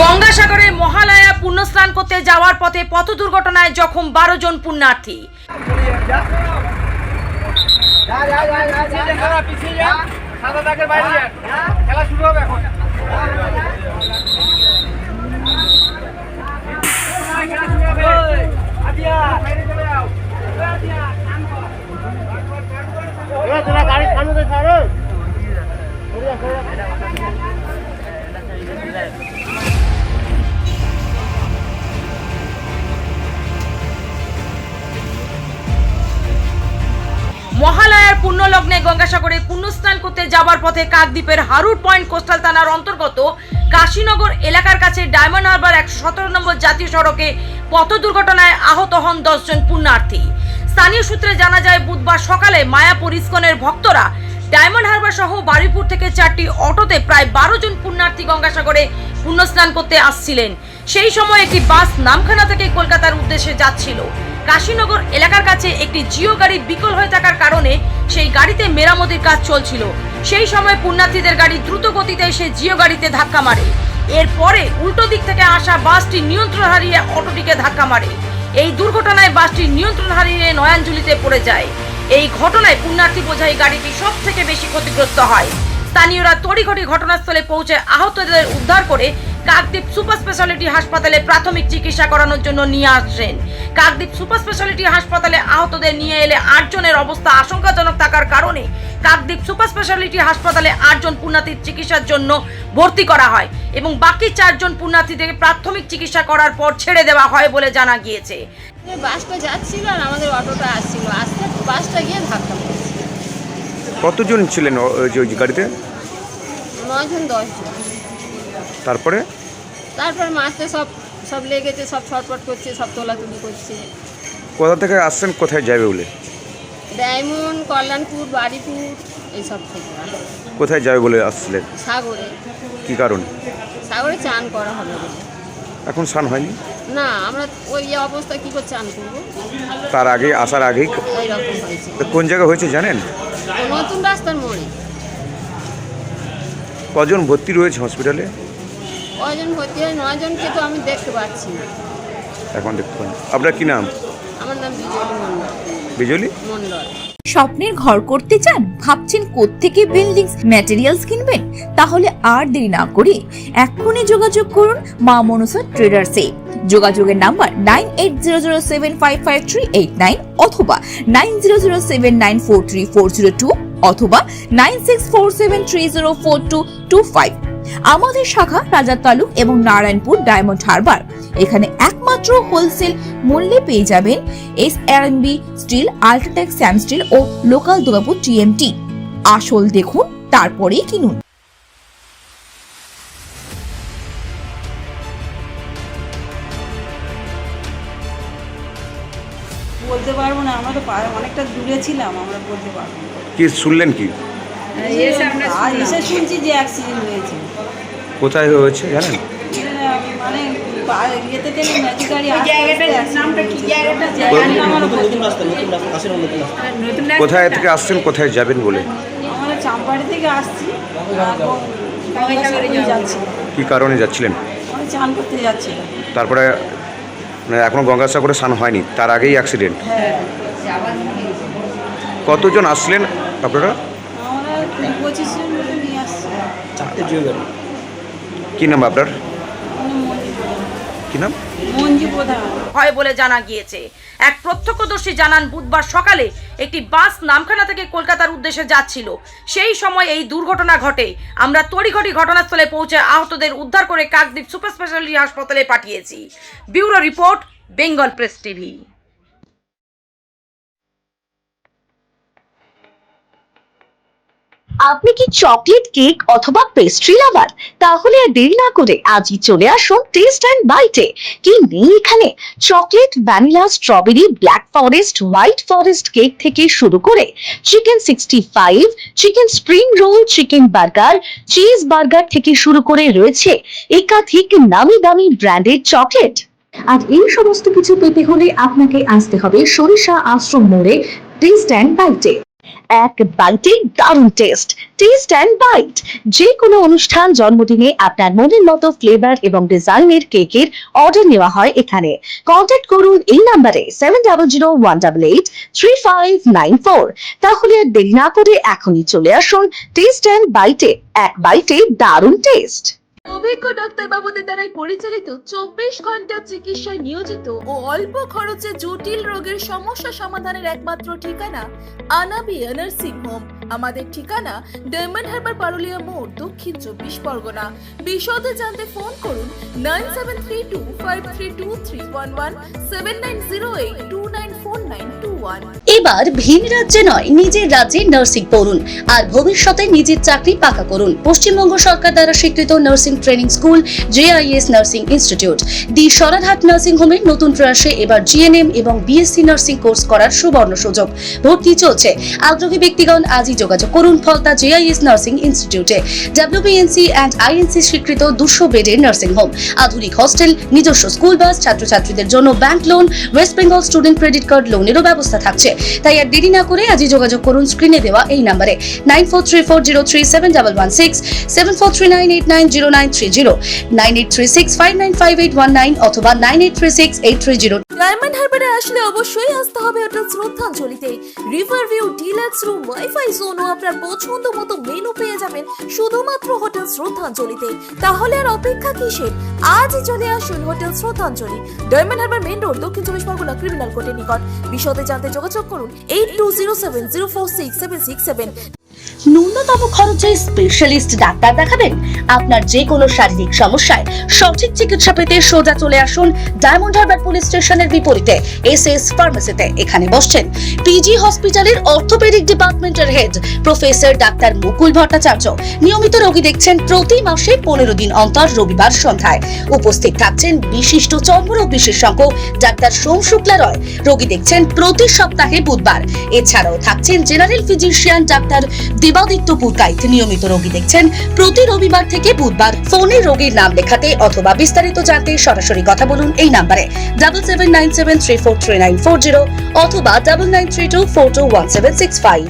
গঙ্গাসাগরে মহালয়া পুণ্যস্নান করতে যাওয়ার পথে পথ দুর্ঘটনায় জখম 12 জন পুণ্যার্থী। মহালয়ার পুণ্যলগ্নে গঙ্গাসাগরে পুণ্যস্নান করতে যাওয়ার পথে কাকদ্বীপের হারুর পয়েন্ট কোস্টাল থানার অন্তর্গত কাশীনগর এলাকার কাছে ডায়মন্ড হারবার 117 নম্বর জাতীয় সড়কে পথ দুর্ঘটনায় আহত হন 10 জন পুণ্যার্থী। স্থানীয় সূত্রে জানা যায়, বুধবার সকালে মায়াপুর ইস্কনের ভক্তরা ডায়মন্ড হারবার সহ বারুইপুর থেকে 4টি অটোতে প্রায় 12 জন পুণ্যার্থী গঙ্গাসাগরে পুণ্যস্নান করতে আসছিলেন। সেই সময় একটি বাস নামখানা থেকে কলকাতার উদ্দেশ্যে যাচ্ছিল। কাশীনগর এলাকার কাছে একটি জিও গাড়ি বিকল হয়ে থাকার কারণে সেই গাড়িতে মেরামতির কাজ চলছিল। সেই সময় পুণ্যার্থীদের গাড়ি দ্রুত গতিতে এসে জিও গাড়িতে ধাক্কা মারে। এরপরে উল্টো দিক থেকে আসা বাসটি নিয়ন্ত্রণ হারিয়ে অটোটিকে ধাক্কা মারে। এই দুর্ঘটনায় বাসটি নিয়ন্ত্রণ হারিয়ে নয়াঞ্জলিতে পড়ে যায়। এই ঘটনায় পুণ্যার্থী বোঝাই গাড়িটি সব থেকে বেশি ক্ষতিগ্রস্ত হয়। স্থানীয়রা তড়িঘড়ি ঘটনাস্থলে পৌঁছে আহতদের উদ্ধার করে কাকদ্বীপ সুপার স্পেশালিটি হাসপাতালে প্রাথমিক চিকিৎসা করানোর জন্য নিয়ে আসছেন। কাকদ্বীপ সুপার স্পেশালিটি হাসপাতালে আহতদের নিয়ে এলে 8 জনের অবস্থা আশঙ্কাজনক থাকার কারণে কাকদ্বীপ সুপার স্পেশালিটি হাসপাতালে 8 জন পুণ্যার্থীর চিকিৎসার জন্য ভর্তি করা হয় এবং বাকি 4 জন পুণ্যার্থীদের প্রাথমিক চিকিৎসা করার পর ছেড়ে দেওয়া হয় বলে জানা গিয়েছে। বাসটা যাচ্ছিল আর আমাদের অটোটা আসছিল, আসতে বাসটা গিয়ে ধাক্কা মারছে। কতজন ছিলেন ওই গাড়িতে? 9 জন 10 জন। তারপরে মারতে সব লেগেছে, সব ছটপট করছে, সব তোলাতুলি করছে। কোথা থেকে আসছেন, কোথায় যাবে বলে? ডায়মন্ড, কল্যাণপুর, বারুইপুর এইসব থেকে। কোথায় যাবে বলে আসছিলেন? সাগরে। কি কারণ? সাগরে চান করা হবে বলে। এখন স্নান হয়নি? না, আমরা ওই অবস্থা কি করে চান করবো? তার আগে আসার আগেই এইরকম হয়েছে। কোন জায়গায় হয়েছে জানেন? নতুন রাস্তার মোড়ে। কজন ভর্তি রয়েছে হসপিটালে? কজন ভর্তি হয়? 9 জনকে তো আমি দেখতে পাচ্ছি না। এখন দেখতে পান। আপনার কি নাম? আমার নাম বিজলি মণ্ডল। বিজলি মণ্ডল। স্বপ্নের ঘর করতে চান? ভাবছেন কোত্থেকে বিল্ডিংস ম্যাটেরিয়ালস কিনবেন? তাহলে আর দেরি না করে এক্ষুনি যোগাযোগ করুন মা মনসা ট্রেডার্সে। যোগাযোগের নাম্বার 9800755389 অথবা 9007943402 অথবা 9647304225। আমাদের শাখা রাজা তালুক এবং নারায়ণপুর ডায়মন্ড হারবার। এখানে একমাত্র হোলসেল মূল্যে পেয়ে যাবেন SRMB steel, UltraTech Shyam steel ও লোকাল দুর্গাপুর TMT। আসল দেখুন, তারপরেই কিনুন। বলতে পারবো না, আমরা তো অনেকটা দূরে ছিলাম, আমরা বলতে পারবো না। কি শুনলেন? কি এসে শুনছি যে অ্যাক্সিডেন্ট হয়েছে। কোথায় হয়েছে জানেন? মানে ইয়েতে থেকে ম্যাজিক গাড়ি কোথায় থেকে আসছেন, কোথায় যাবেন বলে? আমরা চাম্পাড়ি থেকে আসছি, যাচ্ছি। কি কারণে যাচ্ছিলেন? আমি চান করতে যাচ্ছিলাম। তারপরে এখনো গঙ্গাসাগরে স্নান হয়নি, তার আগেই অ্যাক্সিডেন্ট। হ্যাঁ। কতজন আসছিলেন আপনারা? আমরা 25 জন মতো নিয়ে আসছি। কি নাম আপনার? কি নাম? মঞ্জু প্রধান। হয় বলে জানা গিয়েছে। এক প্রত্যক্ষদর্শী জানান, বুধবার সকালে একটি বাস নামখানা থেকে কলকাতার উদ্দেশ্যে যাচ্ছিল। সেই সময় এই দুর্ঘটনা ঘটে। আমরা তড়িঘড়ি ঘটনাস্থলে পৌঁছে আহতদের উদ্ধার করে কাকদ্বীপ সুপার স্পেশালিটি হাসপাতালে পাঠিয়েছি। Bureau report, Bengal press TV. আপনি কি চকলেট, কেক অথবা পেস্ট্রি লাভার? তাহলে আর দেরি না করে আজই চলে আসুন টেস্ট এন্ড বাইটে। কি নেই এখানে? Chocolate, vanilla, strawberry, black forest, white forest cake থেকে শুরু করে chicken 65, chicken spring roll, chicken burger, cheese burger থেকে শুরু করে রয়েছে একাধিক নামি দামি ব্র্যান্ডের চকলেট। আর এই সমস্ত কিছু পেতে হলে আপনাকে আসতে হবে সরিষা আশ্রম মোড়ে টেস্ট এন্ড বাইটে। এক বাইটে দারুণ টেস্ট। টেস্ট অ্যান্ড বাইট, যে কোনো অনুষ্ঠান, জন্মদিনে আপনার মনের মতো ফ্লেভার এবং ডিজাইনের কেকের অর্ডার নেওয়া হয় এখানে। কন্ট্যাক্ট করুন এই নাম্বারে 7001883594। তাহলে আর দেরি না করে এখনই চলে আসুন টেস্ট অ্যান্ড বাইটে, এক বাইটে দারুণ টেস্ট। অভিজ্ঞ ডাক্তারবাবুদের দ্বারাই পরিচালিত 24 ঘন্টা চিকিৎসায় নিয়োজিত ও অল্প খরচে জটিল রোগের সমস্যা সমাধানের একমাত্র ঠিকানা আনাবিয়া নার্সিং হোম। আমাদের ঠিকানা ডায়মন্ড হারবার পারুলিয়া মোড়, দক্ষিণ 24 পরগনা। বিশদে জানতে ফোন করুন 9732532311 7908294921। এবার ভিন রাজ্যে নয়, নিজের রাজ্যে নার্সিং পড়ুন আর ভবিষ্যতে নিজের চাকরি পাকা করুন। পশ্চিমবঙ্গ সরকার দ্বারা স্বীকৃত nursing training school JIS nursing institute the Sararhat nursing হোমের নতুন প্রয়াসে এবার GNM এবং BSc নার্সিং কোর্স করার সুবর্ণ সুযোগ। ভর্তি চলছে। আগ্রহী ব্যক্তিগণ আজই যোগাযোগ করুন ফলতা JIS নার্সিং ইনস্টিটিউটে। WBNC অ্যান্ড INC স্বীকৃত 200 বেডের নার্সিং হোম, আধুনিক হস্টেল, নিজস্ব স্কুল বাস, ছাত্রছাত্রীদের জন্য bank loan, West Bengal student credit card লোনেরও ব্যবস্থা থাকছে। তাই আর দেরি না করে আজই যোগাযোগ করুন স্ক্রিনে দেওয়া এই নম্বরে 9434037116, 7439890930, 9836595819 অথবা 9836830830। ডায়মন্ড হারবারে আসলে অবশ্যই আসতে হবে হোটেল শ্রদ্ধাঞ্জলিতে। River view, deluxe room, wifi zone ও আপনার পছন্দ মতো মেনু পেয়ে যাবেন শুধুমাত্র হোটেল শ্রদ্ধাঞ্জলিতে। তাহলে আর অপেক্ষা কিসের? আজই চলে আসুন হোটেল শ্রদ্ধাঞ্জলি, ডায়মন্ড হারবার মেন রোড, দক্ষিণ 24 পরগনা, ক্রিমিনাল কোর্টের নিকট। বিশদে জানতে যোগাযোগ করুন 8207046767। ন্যূনতম খরচে স্পেশালিস্ট ডাক্তার দেখাবেন? আপনার যে কোনো শারীরিক সমস্যায় সঠিক চিকিৎসা পেতে সোজা চলে আসুন ডায়মন্ড হারবার পুলিশ স্টেশনের বিপরীতে SS ফার্মেসিতে। এখানে বসছেন PG হসপিটালের অর্থোপেডিক ডিপার্টমেন্টের হেড প্রফেসর ডাক্তার মুকুল ভট্টাচার্য। নিয়মিত রোগী দেখছেন প্রতি মাসে 15 দিন অন্তর রবিবার সন্ধ্যায়। উপস্থিত থাকছেন বিশিষ্ট চর্মরোগ বিশেষজ্ঞ ডাক্তার সোম শুক্লা রয়। রোগী দেখছেন প্রতি সপ্তাহে বুধবার। এছাড়াও থাকছেন general physician doctor Debaditya Purkait. নিয়মিত রোগী দেখছেন প্রতি রবিবার থেকে বুধবার। ফোনে রোগীর নাম লেখাতে অথবা বিস্তারিত জানতে সরাসরি কথা বলুন এই নাম্বারে 7797343940 অথবা 9932421765।